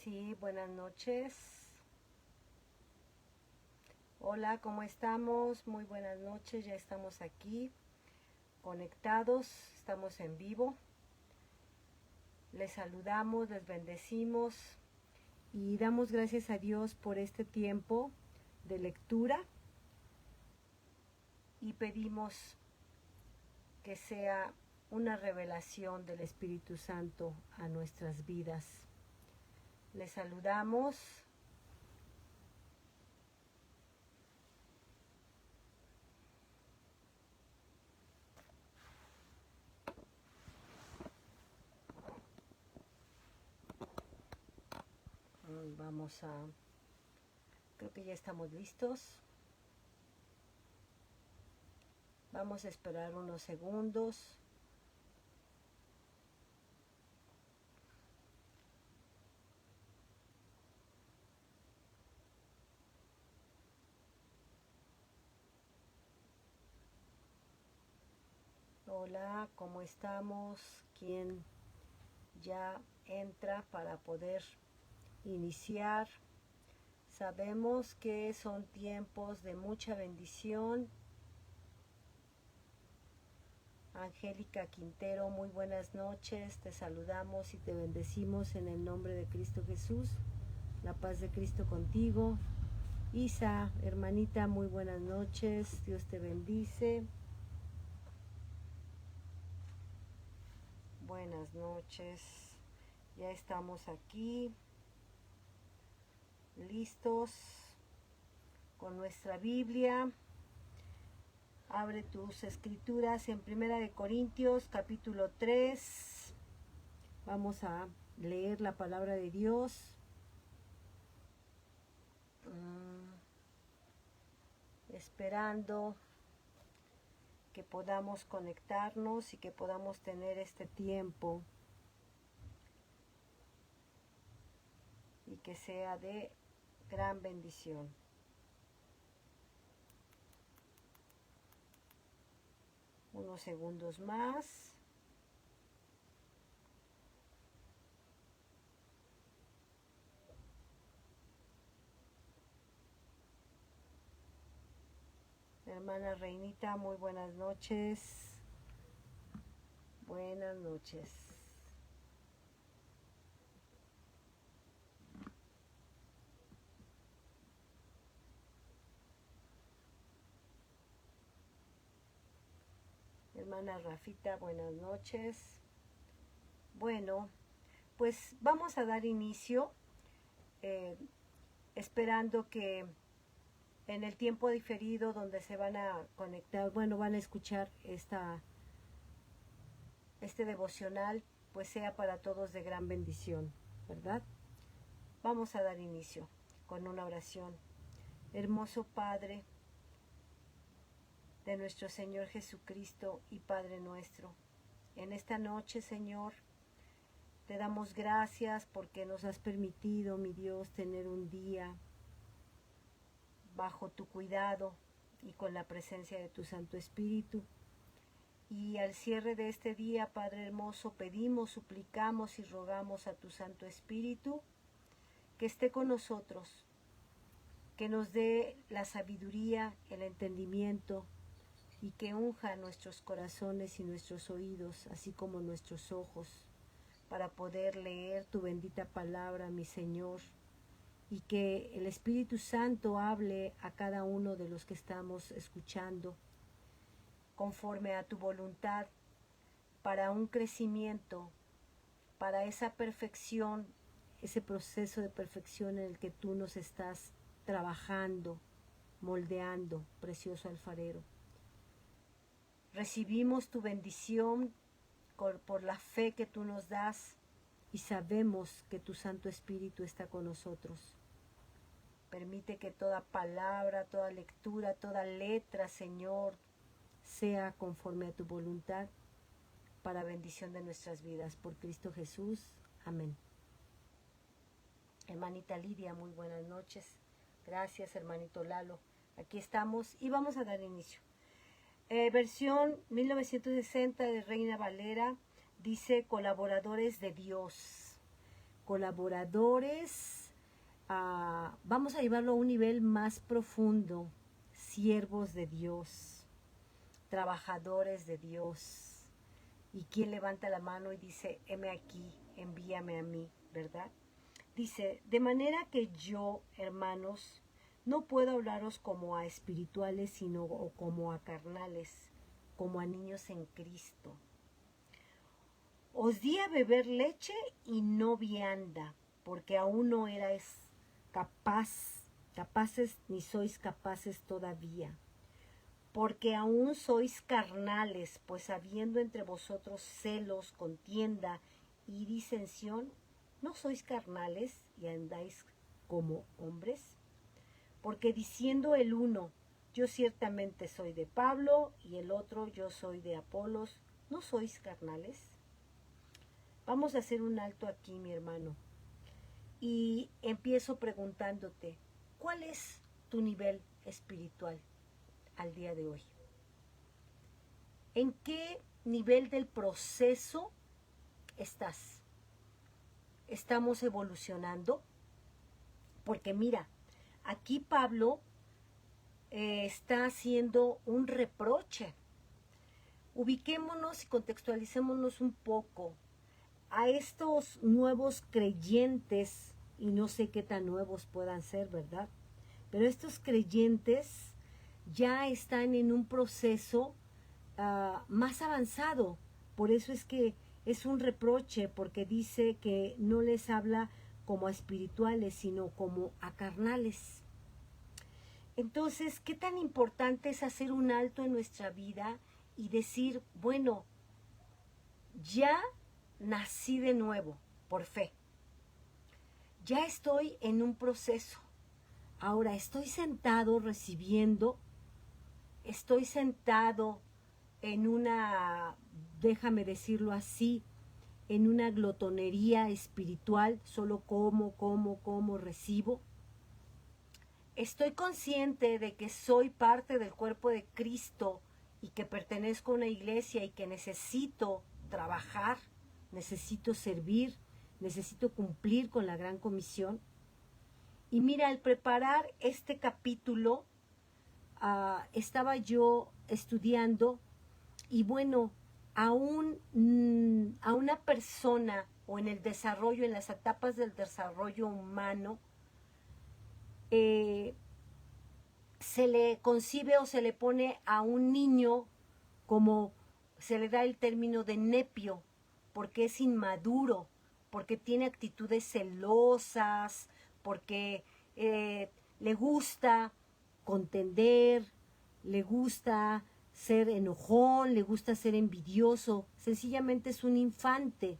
Sí, buenas noches. Hola, ¿cómo estamos? Muy buenas noches, ya estamos aquí conectados, estamos en vivo. Les saludamos, les bendecimos y damos gracias a Dios por este tiempo de lectura y pedimos que sea una revelación del Espíritu Santo a nuestras vidas. Les saludamos. Creo que ya estamos listos. Vamos a esperar unos segundos. Hola, ¿cómo estamos? ¿Quién ya entra para poder iniciar? Sabemos que son tiempos de mucha bendición. Angélica Quintero, muy buenas noches. Te saludamos y te bendecimos en el nombre de Cristo Jesús. La paz de Cristo contigo. Isa, hermanita, muy buenas noches. Dios te bendice. Buenas noches. Ya estamos aquí, listos con nuestra Biblia. Abre tus escrituras en 1 Corintios capítulo 3. Vamos a leer la palabra de Dios. Esperando que podamos conectarnos y que podamos tener este tiempo y que sea de gran bendición. Unos segundos más. Hermana Reinita, muy buenas noches. Buenas noches. Hermana Rafita, buenas noches. Bueno, pues vamos a dar inicio, esperando que en el tiempo diferido donde se van a conectar, van a escuchar este devocional, pues sea para todos de gran bendición, ¿verdad? Vamos a dar inicio con una oración. Hermoso Padre de nuestro Señor Jesucristo y Padre nuestro, en esta noche, Señor, te damos gracias porque nos has permitido, mi Dios, tener un día bajo tu cuidado y con la presencia de tu Santo Espíritu. Y al cierre de este día, Padre hermoso, pedimos, suplicamos y rogamos a tu Santo Espíritu que esté con nosotros, que nos dé la sabiduría, el entendimiento y que unja nuestros corazones y nuestros oídos, así como nuestros ojos, para poder leer tu bendita palabra, mi Señor, y que el Espíritu Santo hable a cada uno de los que estamos escuchando, conforme a tu voluntad, para un crecimiento, para esa perfección, ese proceso de perfección en el que tú nos estás trabajando, moldeando, precioso alfarero. Recibimos tu bendición por la fe que tú nos das y sabemos que tu Santo Espíritu está con nosotros. Permite que toda palabra, toda lectura, toda letra, Señor, sea conforme a tu voluntad para bendición de nuestras vidas. Por Cristo Jesús. Amén. Hermanita Lidia, muy buenas noches. Gracias, hermanito Lalo. Aquí estamos y vamos a dar inicio. Versión 1960 de Reina Valera, dice colaboradores de Dios. colaboradores, vamos a llevarlo a un nivel más profundo, siervos de Dios, trabajadores de Dios. ¿Y quién levanta la mano y dice, heme aquí, envíame a mí, verdad? Dice, de manera que yo, hermanos, no puedo hablaros como a espirituales, sino como a carnales, como a niños en Cristo. Os di a beber leche y no vianda, porque aún no erais capaces ni sois capaces todavía. Porque aún sois carnales, pues habiendo entre vosotros celos, contienda y disensión, ¿no sois carnales y andáis como hombres? Porque diciendo el uno, yo ciertamente soy de Pablo, y el otro, yo soy de Apolos, ¿no sois carnales? Vamos a hacer un alto aquí, mi hermano. Y empiezo preguntándote, ¿cuál es tu nivel espiritual al día de hoy? ¿En qué nivel del proceso estás? ¿Estamos evolucionando? Porque mira, aquí Pablo está haciendo un reproche. Ubiquémonos y contextualicémonos un poco a estos nuevos creyentes, y no sé qué tan nuevos puedan ser, ¿verdad? Pero estos creyentes ya están en un proceso más avanzado. Por eso es que es un reproche, porque dice que no les habla como a espirituales, sino como a carnales. Entonces, ¿qué tan importante es hacer un alto en nuestra vida y decir, bueno, ya nací de nuevo por fe? Ya estoy en un proceso. Ahora estoy sentado recibiendo, estoy sentado en una, déjame decirlo así, en una glotonería espiritual, solo como, recibo. Estoy consciente de que soy parte del cuerpo de Cristo y que pertenezco a una iglesia y que necesito trabajar, necesito servir, necesito cumplir con la gran comisión. Y mira, al preparar este capítulo, estaba yo estudiando y bueno, a una persona o en el desarrollo, en las etapas del desarrollo humano, se le concibe o se le pone a un niño como se le da el término de nepio, porque es inmaduro, porque tiene actitudes celosas, porque le gusta contender, le gusta ser enojón, le gusta ser envidioso, sencillamente es un infante.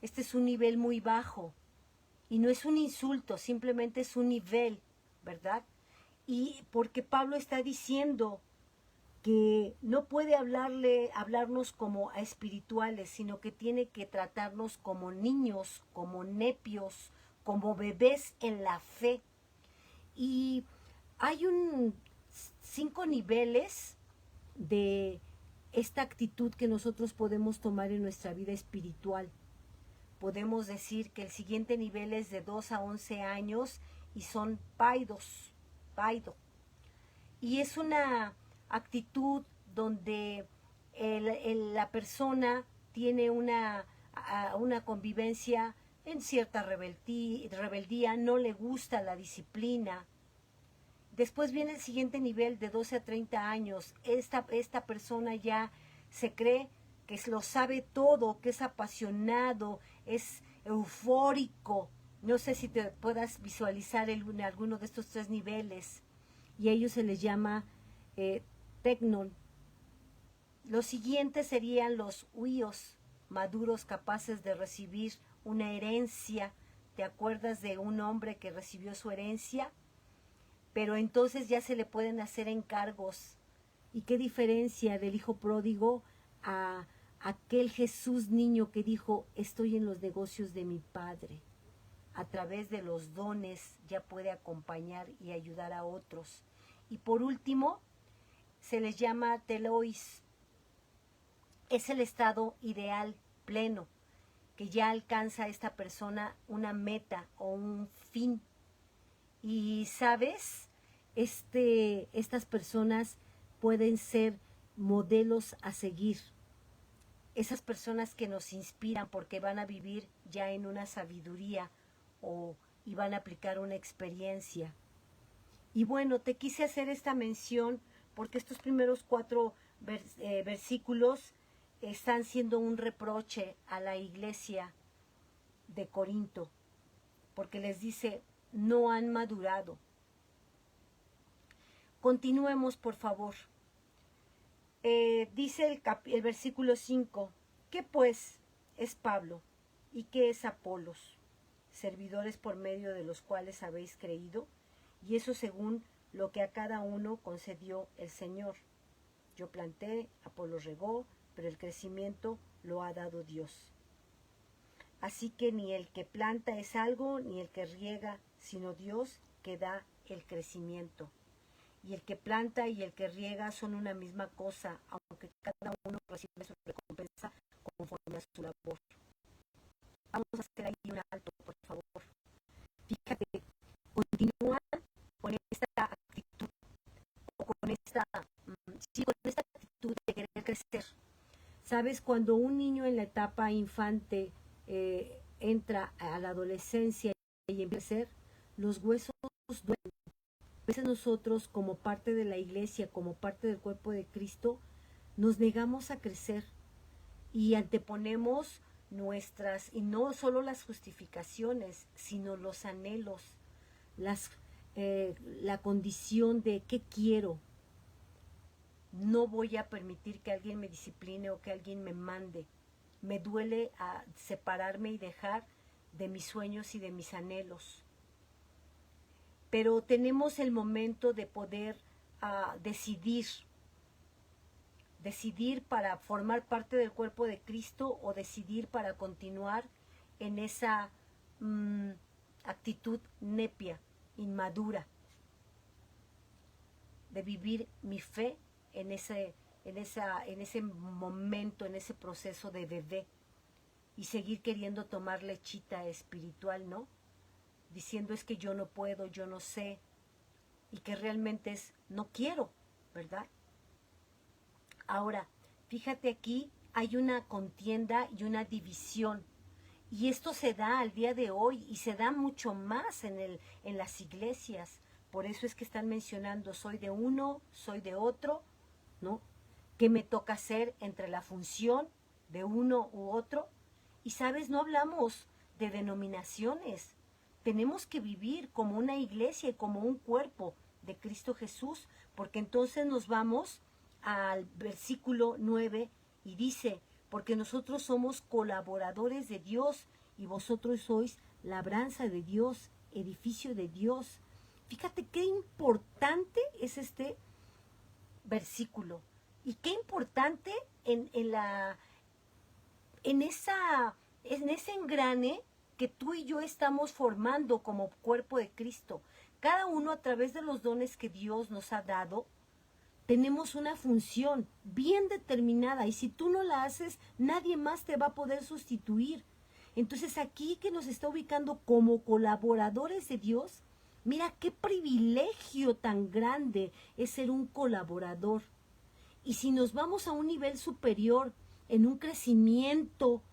Este es un nivel muy bajo y no es un insulto, simplemente es un nivel, ¿verdad? Y porque Pablo está diciendo que no puede hablarnos como a espirituales, sino que tiene que tratarnos como niños, como nepios, como bebés en la fe. Y hay 5 niveles de esta actitud que nosotros podemos tomar en nuestra vida espiritual. Podemos decir que el siguiente nivel es de 2 a 11 años y son paido. Y es una actitud donde la persona tiene una convivencia en cierta rebeldía, no le gusta la disciplina. Después viene el siguiente nivel de 12 a 30 años. Esta persona ya se cree que lo sabe todo, que es apasionado, es eufórico. No sé si te puedas visualizar en alguno de estos 3 niveles. Y a ellos se les llama tecnon. Los siguientes serían los huíos, maduros, capaces de recibir una herencia. ¿Te acuerdas de un hombre que recibió su herencia? Pero entonces ya se le pueden hacer encargos. ¿Y qué diferencia del hijo pródigo a aquel Jesús niño que dijo, estoy en los negocios de mi Padre? A través de los dones ya puede acompañar y ayudar a otros. Y por último, se les llama telois. Es el estado ideal, pleno, que ya alcanza esta persona una meta o un fin. Y sabes, estas personas pueden ser modelos a seguir. Esas personas que nos inspiran porque van a vivir ya en una sabiduría y van a aplicar una experiencia. Y bueno, te quise hacer esta mención porque estos primeros 4 versículos están siendo un reproche a la iglesia de Corinto, porque les dice, no han madurado. Continuemos, por favor. Dice el versículo 5, ¿qué pues es Pablo y qué es Apolos? Servidores por medio de los cuales habéis creído, y eso según lo que a cada uno concedió el Señor. Yo planté, Apolos regó, pero el crecimiento lo ha dado Dios. Así que ni el que planta es algo, ni el que riega, sino Dios que da el crecimiento. Y el que planta y el que riega son una misma cosa, aunque cada uno recibe su recompensa conforme a su labor. Vamos a hacer ahí un alto, por favor. Fíjate, continúa con esta actitud, o con esta actitud de querer crecer. Sabes, cuando un niño en la etapa infante entra a la adolescencia y empieza a crecer, los huesos duelen. A veces nosotros, como parte de la iglesia, como parte del cuerpo de Cristo, nos negamos a crecer y anteponemos y no solo las justificaciones, sino los anhelos, la condición de qué quiero. No voy a permitir que alguien me discipline o que alguien me mande. Me duele a separarme y dejar de mis sueños y de mis anhelos. Pero tenemos el momento de poder decidir para formar parte del cuerpo de Cristo o decidir para continuar en esa actitud nepia, inmadura, de vivir mi fe en ese momento, en ese proceso de bebé y seguir queriendo tomar lechita espiritual, ¿no? Diciendo es que yo no puedo, yo no sé, y que realmente es no quiero, ¿verdad? Ahora, fíjate aquí, hay una contienda y una división, y esto se da al día de hoy, y se da mucho más en las iglesias. Por eso es que están mencionando, soy de uno, soy de otro, ¿no? ¿Qué me toca hacer entre la función de uno u otro? Y sabes, no hablamos de denominaciones. Tenemos que vivir como una iglesia y como un cuerpo de Cristo Jesús, porque entonces nos vamos al versículo 9 y dice, porque nosotros somos colaboradores de Dios y vosotros sois labranza de Dios, edificio de Dios. Fíjate qué importante es este versículo y qué importante en ese engrane que tú y yo estamos formando como cuerpo de Cristo. Cada uno, a través de los dones que Dios nos ha dado, tenemos una función bien determinada, y si tú no la haces, nadie más te va a poder sustituir. Entonces, aquí que nos está ubicando como colaboradores de Dios, mira qué privilegio tan grande es ser un colaborador. Y si nos vamos a un nivel superior, en un crecimiento,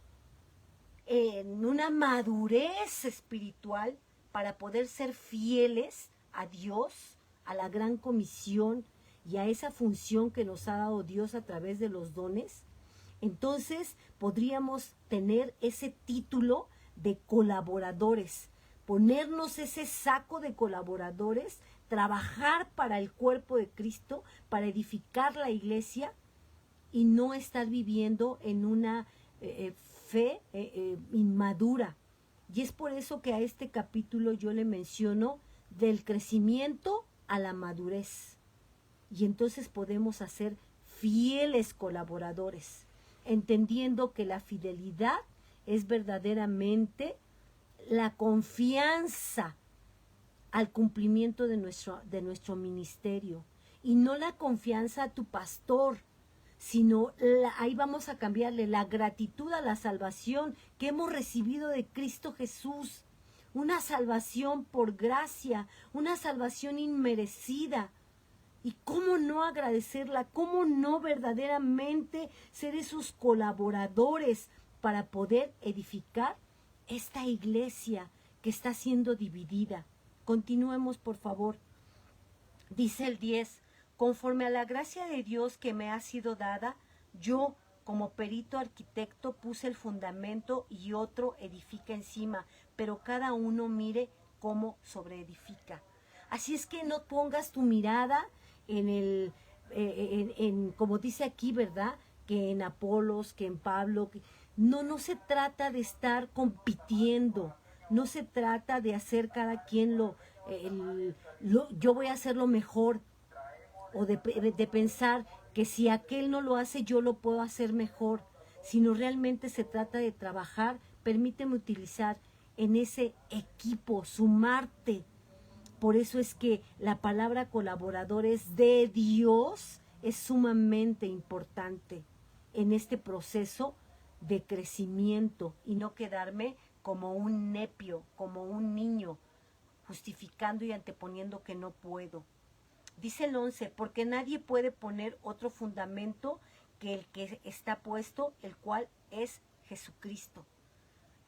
en una madurez espiritual, para poder ser fieles a Dios, a la gran comisión y a esa función que nos ha dado Dios a través de los dones, entonces podríamos tener ese título de colaboradores, ponernos ese saco de colaboradores, trabajar para el cuerpo de Cristo, para edificar la iglesia y no estar viviendo en una fe inmadura. Y es por eso que a este capítulo yo le menciono del crecimiento a la madurez. Y entonces podemos hacer fieles colaboradores, entendiendo que la fidelidad es verdaderamente la confianza al cumplimiento de nuestro ministerio, y no la confianza a tu pastor, sino ahí vamos a cambiarle la gratitud a la salvación que hemos recibido de Cristo Jesús. Una salvación por gracia, una salvación inmerecida. ¿Y cómo no agradecerla? ¿Cómo no verdaderamente ser esos colaboradores para poder edificar esta iglesia que está siendo dividida? Continuemos, por favor. Dice el 10, conforme a la gracia de Dios que me ha sido dada, yo, como perito arquitecto, puse el fundamento y otro edifica encima, pero cada uno mire cómo sobreedifica. Así es que no pongas tu mirada como dice aquí, ¿verdad? Que en Apolos, que en Pablo. No se trata de estar compitiendo, no se trata de hacer cada quien yo voy a hacerlo mejor, o de pensar que si aquel no lo hace, yo lo puedo hacer mejor, sino realmente se trata de trabajar. Permíteme utilizar en ese equipo, sumarte. Por eso es que la palabra colaboradores de Dios es sumamente importante en este proceso de crecimiento y no quedarme como un nepio, como un niño, justificando y anteponiendo que no puedo. Dice el 11, porque nadie puede poner otro fundamento que el que está puesto, el cual es Jesucristo.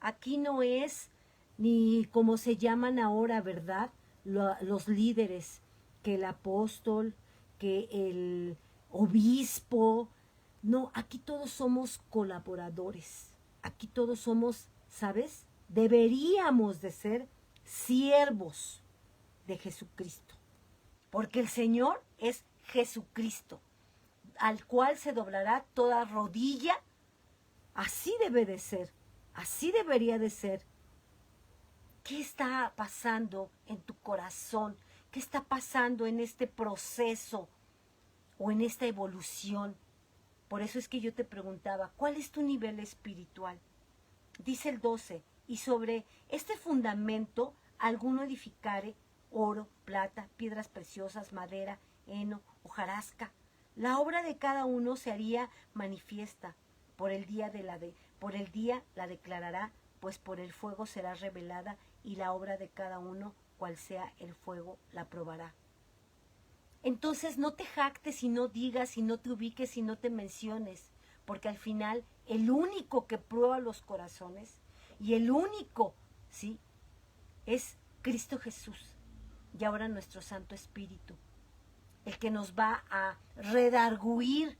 Aquí no es ni como se llaman ahora, ¿verdad? Los líderes, que el apóstol, que el obispo. No, aquí todos somos colaboradores. Aquí todos somos, ¿sabes? Deberíamos de ser siervos de Jesucristo. Porque el Señor es Jesucristo, al cual se doblará toda rodilla. Así debe de ser, así debería de ser. ¿Qué está pasando en tu corazón? ¿Qué está pasando en este proceso o en esta evolución? Por eso es que yo te preguntaba, ¿cuál es tu nivel espiritual? Dice el 12, y sobre este fundamento alguno edificare oro, plata, piedras preciosas, madera, heno, hojarasca. La obra de cada uno se haría manifiesta, por el día la declarará, pues por el fuego será revelada, y la obra de cada uno, cual sea el fuego, la probará. Entonces no te jactes y no digas y no te ubiques y no te menciones, porque al final el único que prueba los corazones y el único, ¿sí?, es Cristo Jesús y ahora nuestro Santo Espíritu, el que nos va a redarguir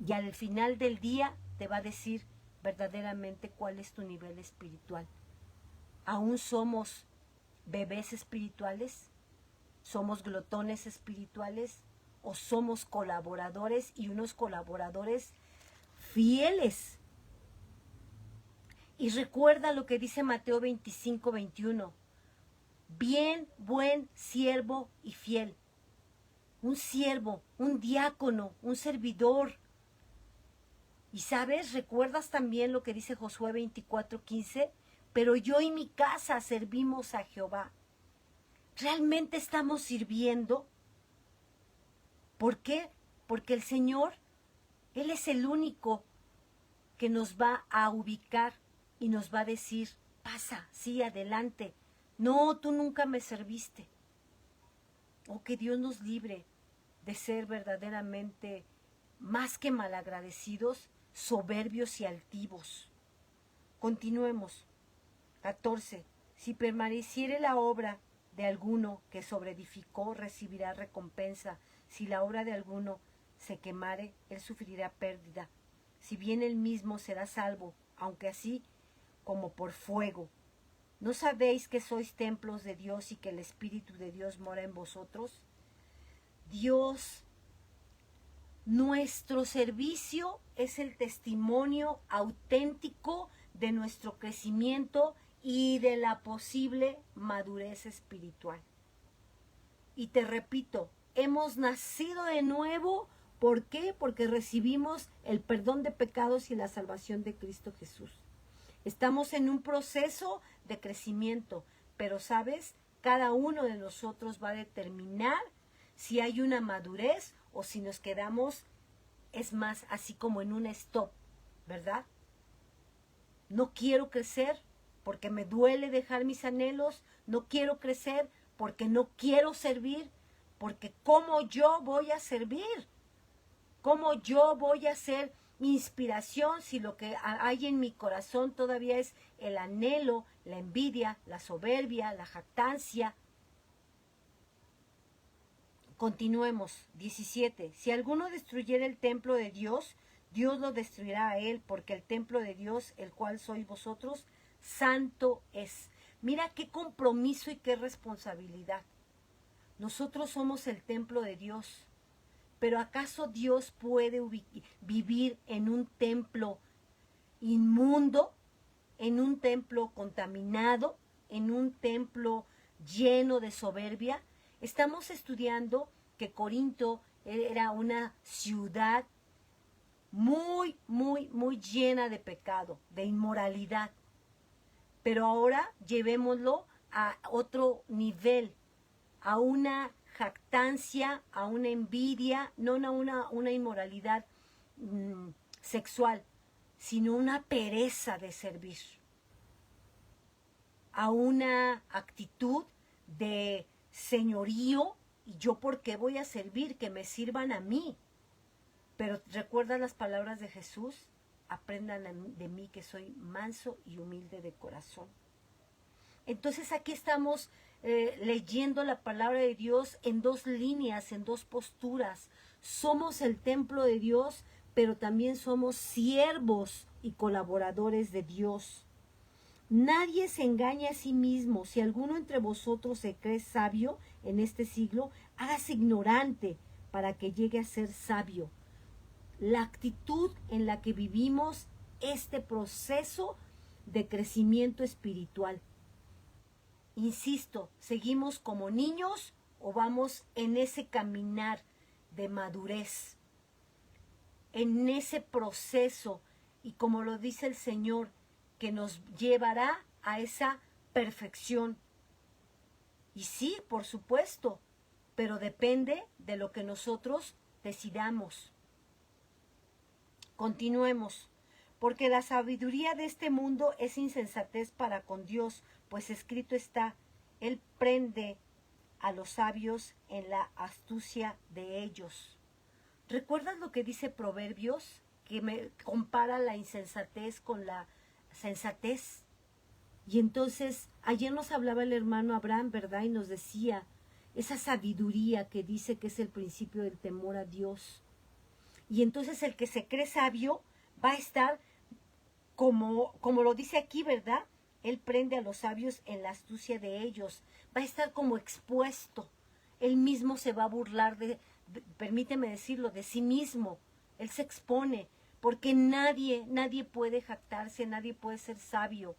y al final del día te va a decir verdaderamente cuál es tu nivel espiritual. ¿Aún somos bebés espirituales? ¿Somos glotones espirituales? ¿O somos colaboradores y unos colaboradores fieles? Y recuerda lo que dice Mateo 25, 21. Bien, buen siervo y fiel. Un siervo, un diácono, un servidor. Y sabes, recuerdas también lo que dice Josué 24, 15. Pero yo y mi casa servimos a Jehová. ¿Realmente estamos sirviendo? ¿Por qué? Porque el Señor, Él es el único que nos va a ubicar y nos va a decir, pasa, sí, adelante. No, tú nunca me serviste. Oh, que Dios nos libre de ser verdaderamente más que malagradecidos, soberbios y altivos. Continuemos. 14. Si permaneciere la obra de alguno que sobreedificó, recibirá recompensa. Si la obra de alguno se quemare, él sufrirá pérdida. Si bien él mismo será salvo, aunque así como por fuego. ¿No sabéis que sois templos de Dios y que el Espíritu de Dios mora en vosotros? Dios, nuestro servicio es el testimonio auténtico de nuestro crecimiento y de la posible madurez espiritual. Y te repito, hemos nacido de nuevo. ¿Por qué? Porque recibimos el perdón de pecados y la salvación de Cristo Jesús. Estamos en un proceso de crecimiento, pero ¿sabes? Cada uno de nosotros va a determinar si hay una madurez o si nos quedamos es más así como en un stop, ¿verdad? No quiero crecer porque me duele dejar mis anhelos, no quiero crecer porque no quiero servir, porque ¿cómo yo voy a servir? ¿Cómo yo voy a ser inspiración si lo que hay en mi corazón todavía es el anhelo, la envidia, la soberbia, la jactancia? Continuemos. 17. Si alguno destruyera el templo de Dios, Dios lo destruirá a él, porque el templo de Dios, el cual sois vosotros, santo es. Mira qué compromiso y qué responsabilidad. Nosotros somos el templo de Dios. Pero ¿acaso Dios puede vivir en un templo inmundo, en un templo contaminado, en un templo lleno de soberbia? Estamos estudiando que Corinto era una ciudad muy, muy, muy llena de pecado, de inmoralidad. Pero ahora llevémoslo a otro nivel, a una jactancia, a una envidia, no a una inmoralidad sexual, sino una pereza de servir, a una actitud de señorío, y yo por qué voy a servir, que me sirvan a mí. Pero recuerda las palabras de Jesús, aprendan de mí que soy manso y humilde de corazón. Entonces aquí estamos leyendo la palabra de Dios en dos líneas, en dos posturas. Somos el templo de Dios, pero también somos siervos y colaboradores de Dios. Nadie se engaña a sí mismo. Si alguno entre vosotros se cree sabio en este siglo, hágase ignorante para que llegue a ser sabio. La actitud en la que vivimos este proceso de crecimiento espiritual. Insisto, ¿seguimos como niños o vamos en ese caminar de madurez? En ese proceso, y como lo dice el Señor, que nos llevará a esa perfección. Y sí, por supuesto, pero depende de lo que nosotros decidamos. Continuemos. Porque la sabiduría de este mundo es insensatez para con Dios, pues escrito está, Él prende a los sabios en la astucia de ellos. ¿Recuerdas lo que dice Proverbios? Que me compara la insensatez con la sensatez. Y entonces, ayer nos hablaba el hermano Abraham, ¿verdad? Y nos decía esa sabiduría que dice que es el principio del temor a Dios. Y entonces el que se cree sabio va a estar como lo dice aquí, ¿verdad? Él prende a los sabios en la astucia de ellos. Va a estar como expuesto. Él mismo se va a burlar permíteme decirlo, de sí mismo. Él se expone, porque nadie puede jactarse, nadie puede ser sabio.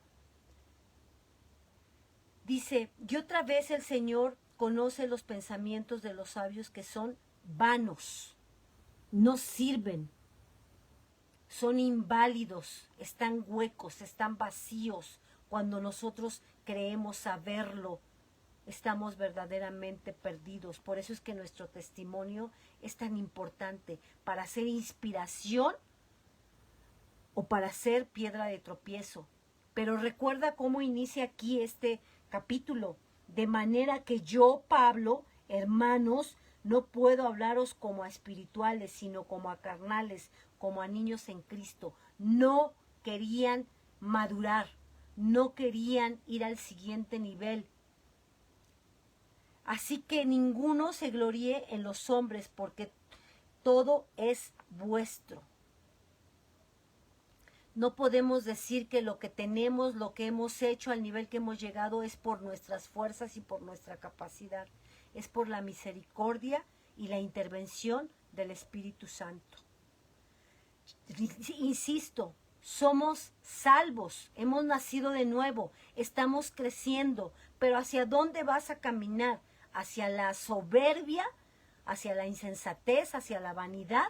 Dice, y otra vez el Señor conoce los pensamientos de los sabios, que son vanos, no sirven, son inválidos, están huecos, están vacíos. Cuando nosotros creemos saberlo, estamos verdaderamente perdidos. Por eso es que nuestro testimonio es tan importante, para ser inspiración o para ser piedra de tropiezo. Pero recuerda cómo inicia aquí este capítulo. De manera que yo, Pablo, hermanos, no puedo hablaros como a espirituales, sino como a carnales, como a niños en Cristo. No querían madurar, no querían ir al siguiente nivel. Así que ninguno se gloríe en los hombres, porque todo es vuestro. No podemos decir que lo que tenemos, lo que hemos hecho, al nivel que hemos llegado, es por nuestras fuerzas y por nuestra capacidad. Es por la misericordia y la intervención del Espíritu Santo. Insisto, somos salvos, hemos nacido de nuevo, estamos creciendo, pero ¿hacia dónde vas a caminar? ¿Hacia la soberbia, hacia la insensatez, hacia la vanidad,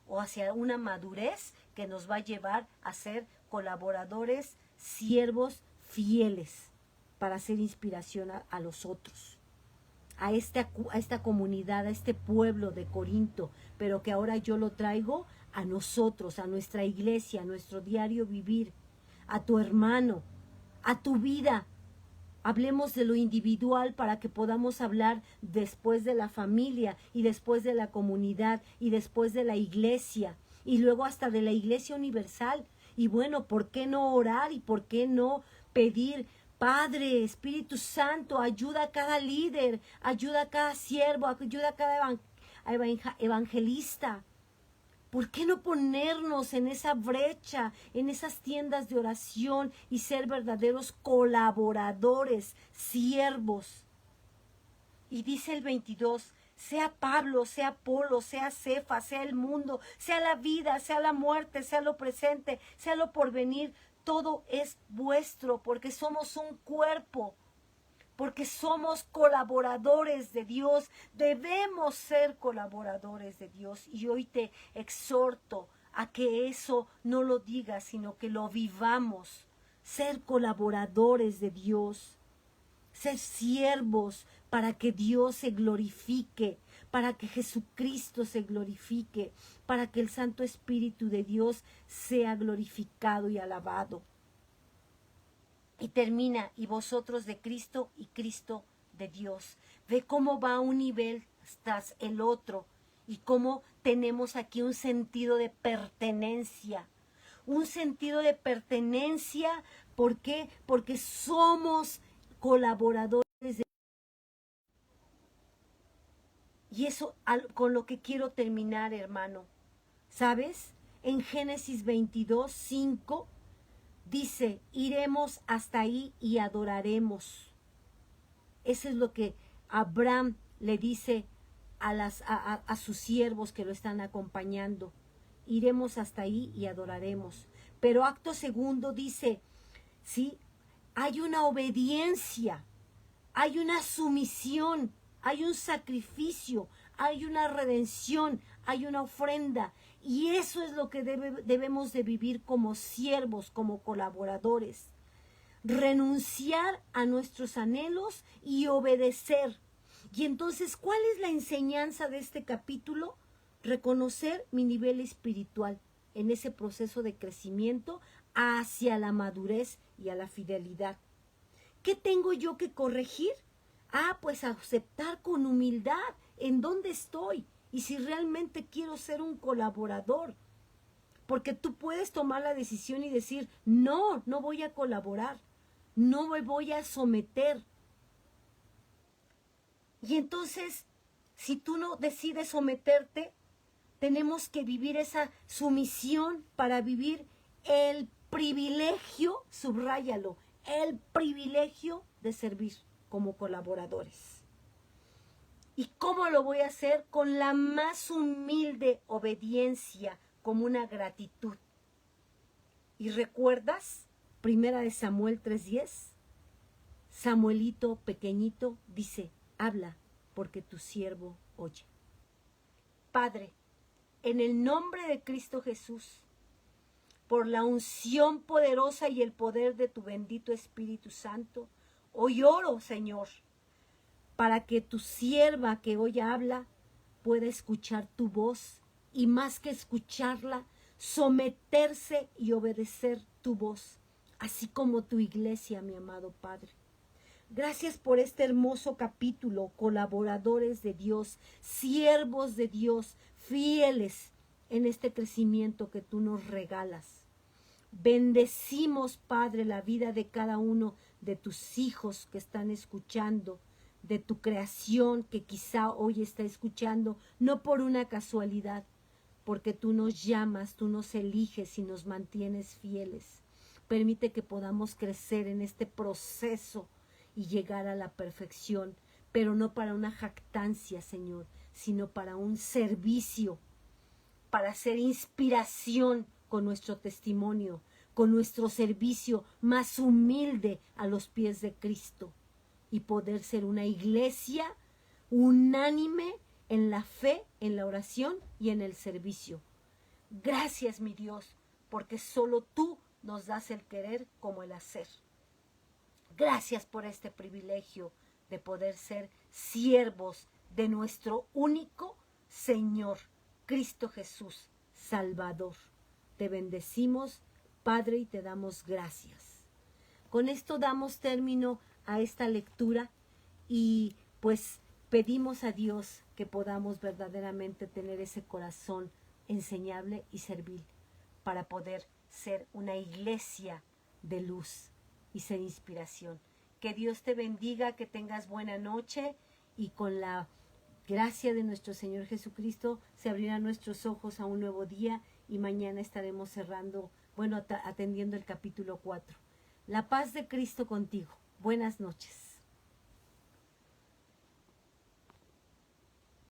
o hacia una madurez que nos va a llevar a ser colaboradores, siervos fieles, para hacer inspiración a los otros, a esta comunidad, a este pueblo de Corinto, pero que ahora yo lo traigo a nosotros, a nuestra iglesia, a nuestro diario vivir, a tu hermano, a tu vida. Hablemos de lo individual para que podamos hablar después de la familia y después de la comunidad y después de la iglesia y luego hasta de la iglesia universal. Y bueno, ¿por qué no orar y por qué no pedir? Padre, Espíritu Santo, ayuda a cada líder, ayuda a cada siervo, ayuda a cada evangelista. ¿Por qué no ponernos en esa brecha, en esas tiendas de oración y ser verdaderos colaboradores, siervos? Y dice el 22, sea Pablo, sea Apolo, sea Cefa, sea el mundo, sea la vida, sea la muerte, sea lo presente, sea lo porvenir, todo es vuestro porque somos un cuerpo. Porque somos colaboradores de Dios, debemos ser colaboradores de Dios. Y hoy te exhorto a que eso no lo digas, sino que lo vivamos. Ser colaboradores de Dios, ser siervos para que Dios se glorifique, para que Jesucristo se glorifique, para que el Santo Espíritu de Dios sea glorificado y alabado. Y termina, y vosotros de Cristo y Cristo de Dios. Ve cómo va un nivel tras el otro y cómo tenemos aquí un sentido de pertenencia. Un sentido de pertenencia, ¿por qué? Porque somos colaboradores de... Y eso con lo que quiero terminar, hermano. ¿Sabes? En Génesis 22, 5... dice, iremos hasta ahí y adoraremos. Eso es lo que Abraham le dice a sus siervos que lo están acompañando. Iremos hasta ahí y adoraremos. Pero acto segundo dice, ¿sí? Hay una obediencia, hay una sumisión, hay un sacrificio, hay una redención, hay una ofrenda. Y eso es lo que debemos de vivir como siervos, como colaboradores. Renunciar a nuestros anhelos y obedecer. Y entonces, ¿cuál es la enseñanza de este capítulo? Reconocer mi nivel espiritual en ese proceso de crecimiento hacia la madurez y a la fidelidad. ¿Qué tengo yo que corregir? Pues aceptar con humildad en dónde estoy y si realmente quiero ser un colaborador. Porque tú puedes tomar la decisión y decir, no, no voy a colaborar, no me voy a someter. Y entonces, si tú no decides someterte, tenemos que vivir esa sumisión para vivir el privilegio, subráyalo, el privilegio de servir como colaboradores. ¿Y cómo lo voy a hacer? Con la más humilde obediencia, como una gratitud. ¿Y recuerdas? Primera de Samuel 3:10. Samuelito pequeñito dice, habla, porque tu siervo oye. Padre, en el nombre de Cristo Jesús, por la unción poderosa y el poder de tu bendito Espíritu Santo, hoy oro, Señor, para que tu sierva que hoy habla pueda escuchar tu voz y más que escucharla, someterse y obedecer tu voz, así como tu iglesia, mi amado Padre. Gracias por este hermoso capítulo, colaboradores de Dios, siervos de Dios, fieles en este crecimiento que tú nos regalas. Bendecimos, Padre, la vida de cada uno de tus hijos que están escuchando, de tu creación que quizá hoy está escuchando, no por una casualidad, porque tú nos llamas, tú nos eliges y nos mantienes fieles. Permite que podamos crecer en este proceso y llegar a la perfección, pero no para una jactancia, Señor, sino para un servicio, para ser inspiración con nuestro testimonio, con nuestro servicio más humilde a los pies de Cristo y poder ser una iglesia unánime en la fe, en la oración y en el servicio. Gracias, mi Dios, porque solo tú nos das el querer como el hacer. Gracias por este privilegio de poder ser siervos de nuestro único Señor, Cristo Jesús, Salvador. Te bendecimos, Padre, y te damos gracias. Con esto damos término a esta lectura y pues pedimos a Dios que podamos verdaderamente tener ese corazón enseñable y servil para poder ser una iglesia de luz y ser inspiración. Que Dios te bendiga, que tengas buena noche y con la gracia de nuestro Señor Jesucristo se abrirán nuestros ojos a un nuevo día y mañana estaremos cerrando, atendiendo el capítulo 4. La paz de Cristo contigo. Buenas noches.